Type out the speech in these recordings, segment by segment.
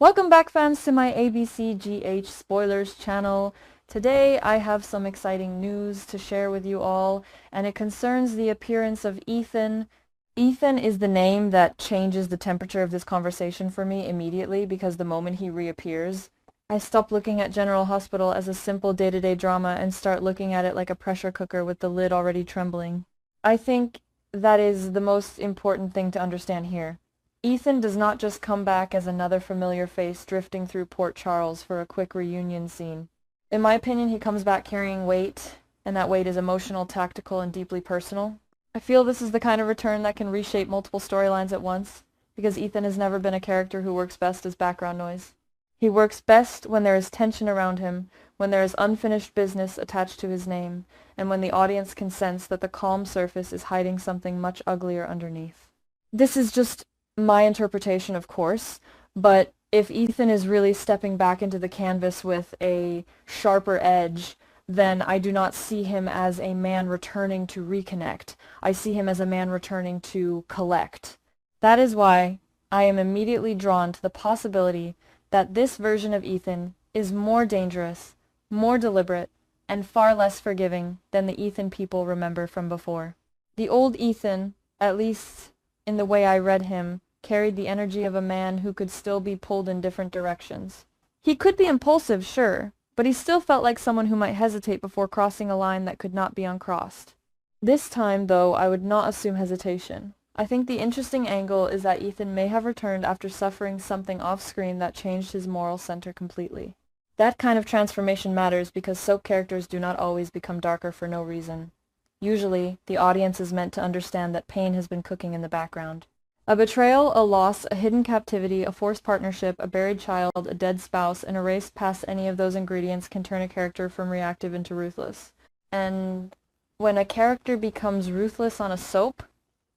Welcome back, fans, to my ABCGH Spoilers channel. Today I have some exciting news to share with you all, and it concerns the appearance of Ethan. Ethan is the name that changes the temperature of this conversation for me immediately, because the moment he reappears, I stop looking at General Hospital as a simple day-to-day drama and start looking at it like a pressure cooker with the lid already trembling. I think that is the most important thing to understand here. Ethan does not just come back as another familiar face drifting through Port Charles for a quick reunion scene. In my opinion, he comes back carrying weight, and that weight is emotional, tactical, and deeply personal. I feel this is the kind of return that can reshape multiple storylines at once, because Ethan has never been a character who works best as background noise. He works best when there is tension around him, when there is unfinished business attached to his name, and when the audience can sense that the calm surface is hiding something much uglier underneath. This is just my interpretation, of course, but if Ethan is really stepping back into the canvas with a sharper edge, then I do not see him as a man returning to reconnect. I see him as a man returning to collect. That is why I am immediately drawn to the possibility that this version of Ethan is more dangerous, more deliberate, and far less forgiving than the Ethan people remember from before. The old Ethan, at least in the way I read him, carried the energy of a man who could still be pulled in different directions. He could be impulsive, sure, but he still felt like someone who might hesitate before crossing a line that could not be uncrossed. This time, though, I would not assume hesitation. I think the interesting angle is that Ethan may have returned after suffering something off-screen that changed his moral center completely. That kind of transformation matters because soap characters do not always become darker for no reason. Usually, the audience is meant to understand that pain has been cooking in the background. A betrayal, a loss, a hidden captivity, a forced partnership, a buried child, a dead spouse, and erased past any of those ingredients can turn a character from reactive into ruthless. And when a character becomes ruthless on a soap,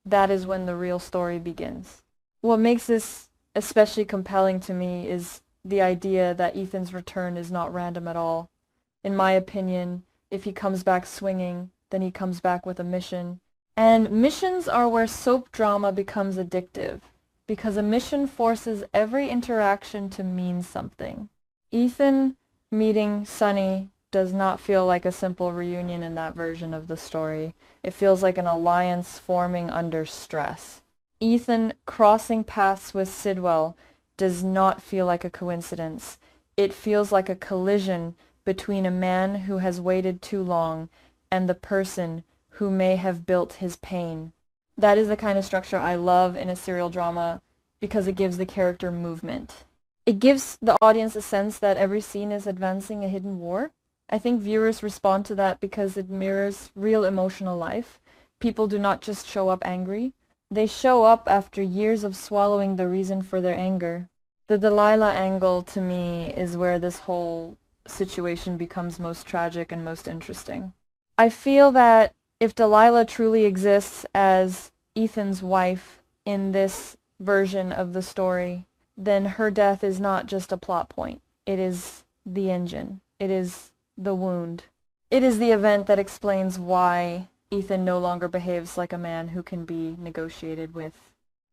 that is when the real story begins. What makes this especially compelling to me is the idea that Ethan's return is not random at all. In my opinion, if he comes back swinging, then he comes back with a mission. And missions are where soap drama becomes addictive, because a mission forces every interaction to mean something. Ethan meeting Sunny does not feel like a simple reunion in that version of the story. It feels like an alliance forming under stress. Ethan crossing paths with Sidwell does not feel like a coincidence. It feels like a collision between a man who has waited too long and the person who may have built his pain. That is the kind of structure I love in a serial drama because it gives the character movement. It gives the audience a sense that every scene is advancing a hidden war. I think viewers respond to that because it mirrors real emotional life. People do not just show up angry. They show up after years of swallowing the reason for their anger. The Delilah angle, to me, is where this whole situation becomes most tragic and most interesting. I feel that if Delilah truly exists as Ethan's wife in this version of the story, then her death is not just a plot point. It is the engine. It is the wound. It is the event that explains why Ethan no longer behaves like a man who can be negotiated with.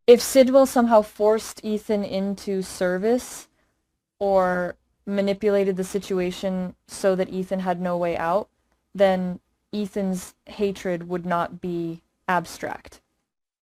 If Sidwell somehow forced Ethan into service or manipulated the situation so that Ethan had no way out, then Ethan's hatred would not be abstract.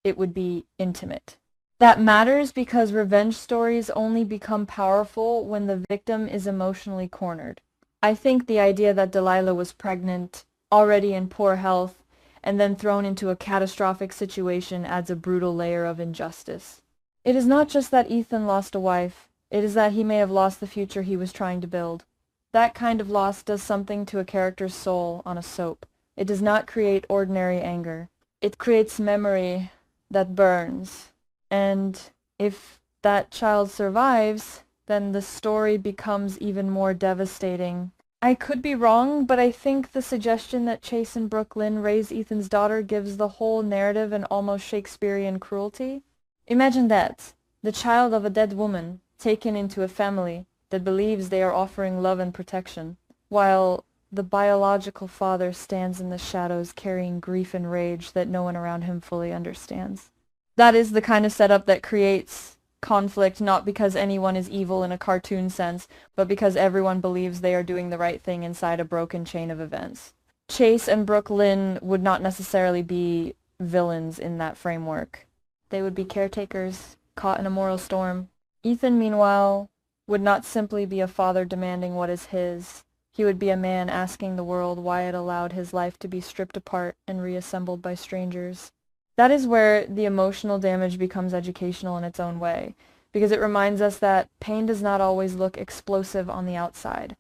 It would be intimate. That matters because revenge stories only become powerful when the victim is emotionally cornered. I think the idea that Delilah was pregnant, already in poor health, and then thrown into a catastrophic situation adds a brutal layer of injustice. It is not just that Ethan lost a wife, it is that he may have lost the future he was trying to build. That kind of loss does something to a character's soul on a soap. It does not create ordinary anger. It creates memory that burns. And if that child survives, then the story becomes even more devastating. I could be wrong, but I think the suggestion that Chase and Brooklyn raise Ethan's daughter gives the whole narrative an almost Shakespearean cruelty. Imagine that, the child of a dead woman taken into a family that believes they are offering love and protection, while the biological father stands in the shadows carrying grief and rage that no one around him fully understands. That is the kind of setup that creates conflict not because anyone is evil in a cartoon sense, but because everyone believes they are doing the right thing inside a broken chain of events. Chase and Brooklyn would not necessarily be villains in that framework. They would be caretakers caught in a moral storm. Ethan, meanwhile, would not simply be a father demanding what is his. He would be a man asking the world why it allowed his life to be stripped apart and reassembled by strangers. That is where the emotional damage becomes educational in its own way, because it reminds us that pain does not always look explosive on the outside.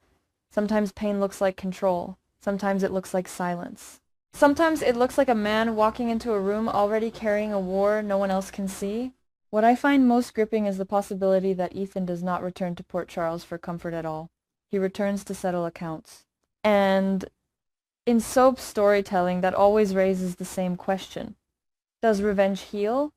Sometimes pain looks like control. Sometimes it looks like silence. Sometimes it looks like a man walking into a room already carrying a war no one else can see. What I find most gripping is the possibility that Ethan does not return to Port Charles for comfort at all. He returns to settle accounts. And in soap storytelling, that always raises the same question. Does revenge heal,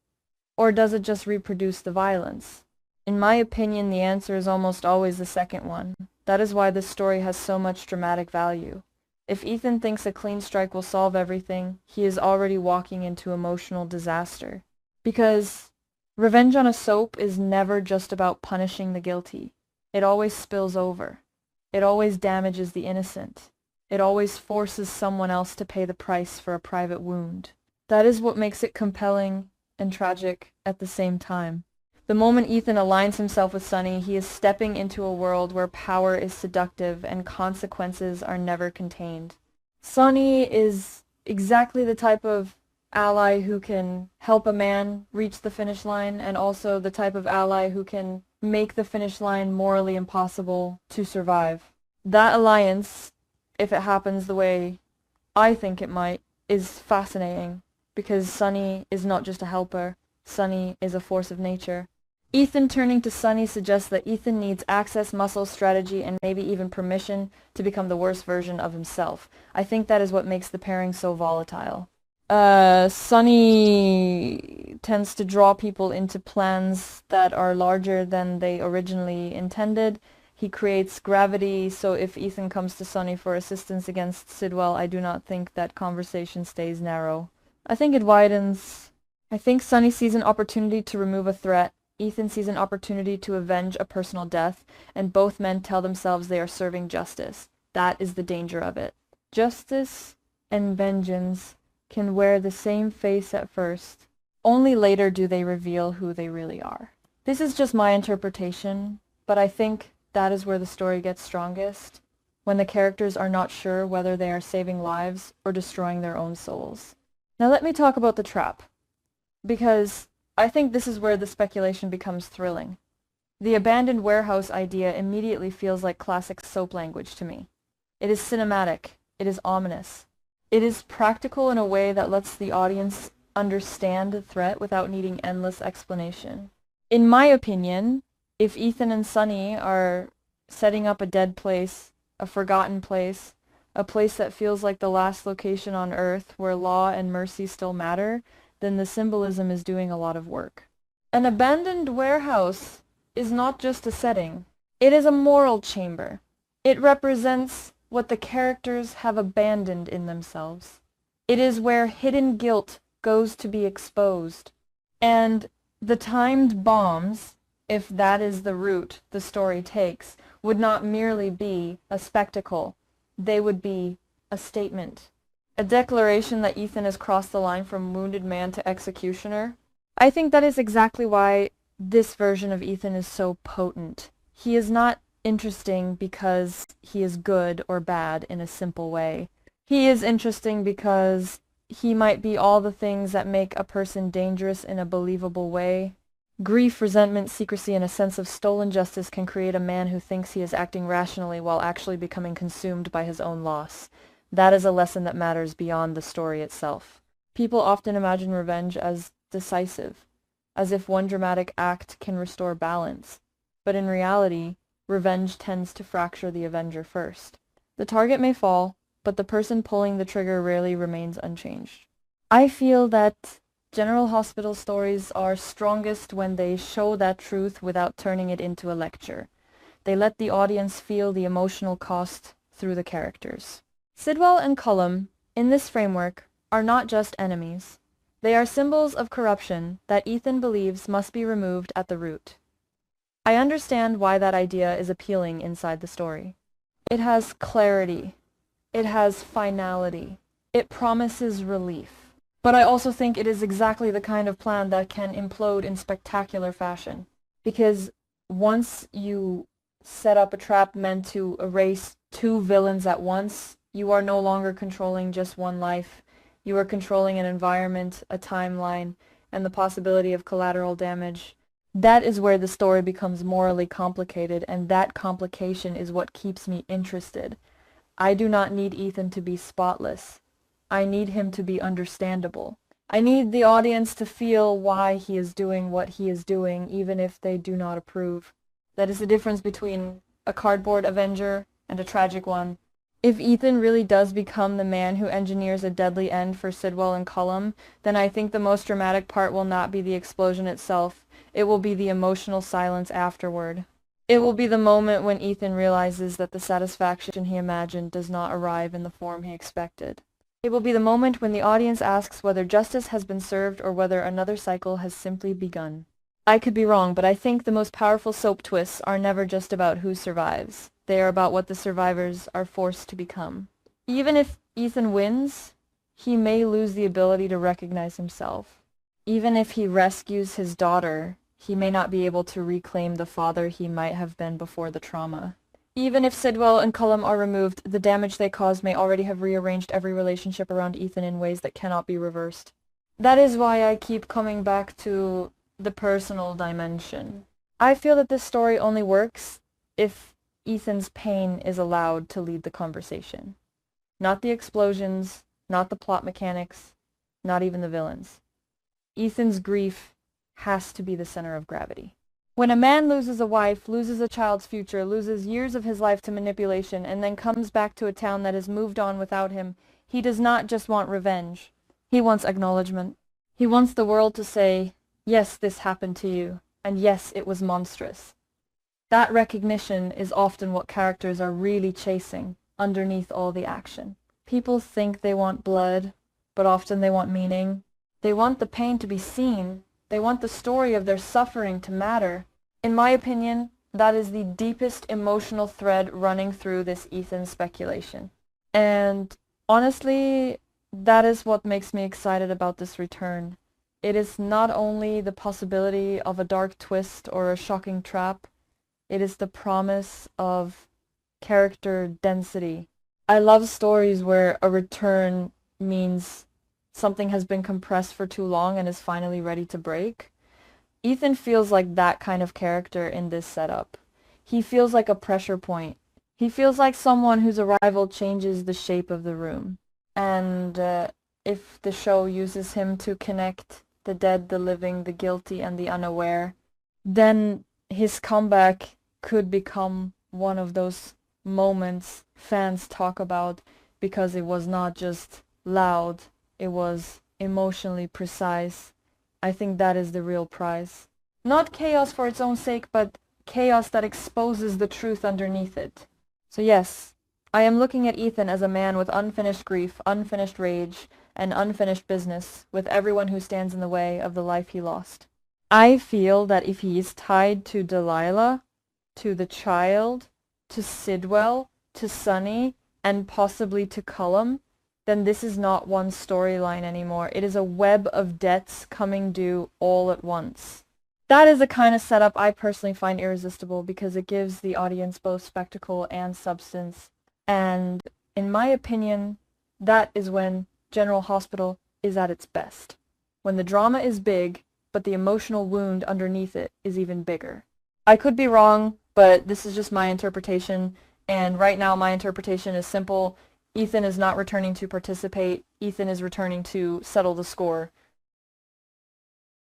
or does it just reproduce the violence? In my opinion, the answer is almost always the second one. That is why this story has so much dramatic value. If Ethan thinks a clean strike will solve everything, he is already walking into emotional disaster. Because revenge on a soap is never just about punishing the guilty. It always spills over. It always damages the innocent. It always forces someone else to pay the price for a private wound. That is what makes it compelling and tragic at the same time. The moment Ethan aligns himself with Sonny, he is stepping into a world where power is seductive and consequences are never contained. Sonny is exactly the type of ally who can help a man reach the finish line, and also the type of ally who can make the finish line morally impossible to survive. That alliance, if it happens the way I think it might, is fascinating, because Sonny is not just a helper. Sonny is a force of nature. Ethan turning to Sonny suggests that Ethan needs access, muscle, strategy, and maybe even permission to become the worst version of himself. I think that is what makes the pairing so volatile. Sonny tends to draw people into plans that are larger than they originally intended. He creates gravity, so if Ethan comes to Sonny for assistance against Sidwell, I do not think that conversation stays narrow. I think it widens. I think Sonny sees an opportunity to remove a threat. Ethan sees an opportunity to avenge a personal death, and both men tell themselves they are serving justice. That is the danger of it. Justice and vengeance can wear the same face at first. Only later do they reveal who they really are. This is just my interpretation, but I think that is where the story gets strongest, when the characters are not sure whether they are saving lives or destroying their own souls. Now let me talk about the trap, because I think this is where the speculation becomes thrilling. The abandoned warehouse idea immediately feels like classic soap language to me. It is cinematic. It is ominous. It is practical in a way that lets the audience understand the threat without needing endless explanation. In my opinion, if Ethan and Sonny are setting up a dead place, a forgotten place, a place that feels like the last location on Earth where law and mercy still matter, then the symbolism is doing a lot of work. An abandoned warehouse is not just a setting. It is a moral chamber. It represents what the characters have abandoned in themselves. It is where hidden guilt goes to be exposed. And the timed bombs, if that is the route the story takes, would not merely be a spectacle. They would be a statement. A declaration that Ethan has crossed the line from wounded man to executioner. I think that is exactly why this version of Ethan is so potent. He is not interesting because he is good or bad in a simple way. He is interesting because he might be all the things that make a person dangerous in a believable way. Grief, resentment, secrecy, and a sense of stolen justice can create a man who thinks he is acting rationally while actually becoming consumed by his own loss. That is a lesson that matters beyond the story itself. People often imagine revenge as decisive, as if one dramatic act can restore balance. But in reality, revenge tends to fracture the avenger first. The target may fall, but the person pulling the trigger rarely remains unchanged. I feel that General Hospital stories are strongest when they show that truth without turning it into a lecture. They let the audience feel the emotional cost through the characters. Sidwell and Cullum, in this framework, are not just enemies. They are symbols of corruption that Ethan believes must be removed at the root. I understand why that idea is appealing inside the story. It has clarity. It has finality. It promises relief. But I also think it is exactly the kind of plan that can implode in spectacular fashion. Because once you set up a trap meant to erase two villains at once, you are no longer controlling just one life. You are controlling an environment, a timeline, and the possibility of collateral damage. That is where the story becomes morally complicated, and that complication is what keeps me interested. I do not need Ethan to be spotless. I need him to be understandable. I need the audience to feel why he is doing what he is doing, even if they do not approve. That is the difference between a cardboard Avenger and a tragic one. If Ethan really does become the man who engineers a deadly end for Sidwell and Cullum, then I think the most dramatic part will not be the explosion itself. It will be the emotional silence afterward. It will be the moment when Ethan realizes that the satisfaction he imagined does not arrive in the form he expected. It will be the moment when the audience asks whether justice has been served or whether another cycle has simply begun. I could be wrong, but I think the most powerful soap twists are never just about who survives. They are about what the survivors are forced to become. Even if Ethan wins, he may lose the ability to recognize himself. Even if he rescues his daughter, he may not be able to reclaim the father he might have been before the trauma. Even if Sidwell and Cullum are removed, the damage they caused may already have rearranged every relationship around Ethan in ways that cannot be reversed. That is why I keep coming back to the personal dimension. I feel that this story only works if Ethan's pain is allowed to lead the conversation. Not the explosions, not the plot mechanics, not even the villains. Ethan's grief has to be the center of gravity. When a man loses a wife, loses a child's future, loses years of his life to manipulation, and then comes back to a town that has moved on without him, he does not just want revenge. He wants acknowledgement. He wants the world to say, yes, this happened to you, and yes, it was monstrous. That recognition is often what characters are really chasing underneath all the action. People think they want blood, but often they want meaning. They want the pain to be seen. They want the story of their suffering to matter. In my opinion, that is the deepest emotional thread running through this Ethan speculation. And honestly, that is what makes me excited about this return. It is not only the possibility of a dark twist or a shocking trap, it is the promise of character density. I love stories where a return means something has been compressed for too long and is finally ready to break. Ethan feels like that kind of character in this setup. He feels like a pressure point. He feels like someone whose arrival changes the shape of the room. And if the show uses him to connect the dead, the living, the guilty, and the unaware, then his comeback could become one of those moments fans talk about because it was not just loud, it was emotionally precise. I think that is the real prize. Not chaos for its own sake, but chaos that exposes the truth underneath it. So yes, I am looking at Ethan as a man with unfinished grief, unfinished rage, and unfinished business with everyone who stands in the way of the life he lost. I feel that if he is tied to Delilah, to the child, to Sidwell, to Sunny, and possibly to Cullum, then this is not one storyline anymore. It is a web of debts coming due all at once. That is the kind of setup I personally find irresistible because it gives the audience both spectacle and substance. And in my opinion, that is when General Hospital is at its best. When the drama is big, but the emotional wound underneath it is even bigger. I could be wrong, but this is just my interpretation, and right now my interpretation is simple. Ethan is not returning to participate. Ethan is returning to settle the score.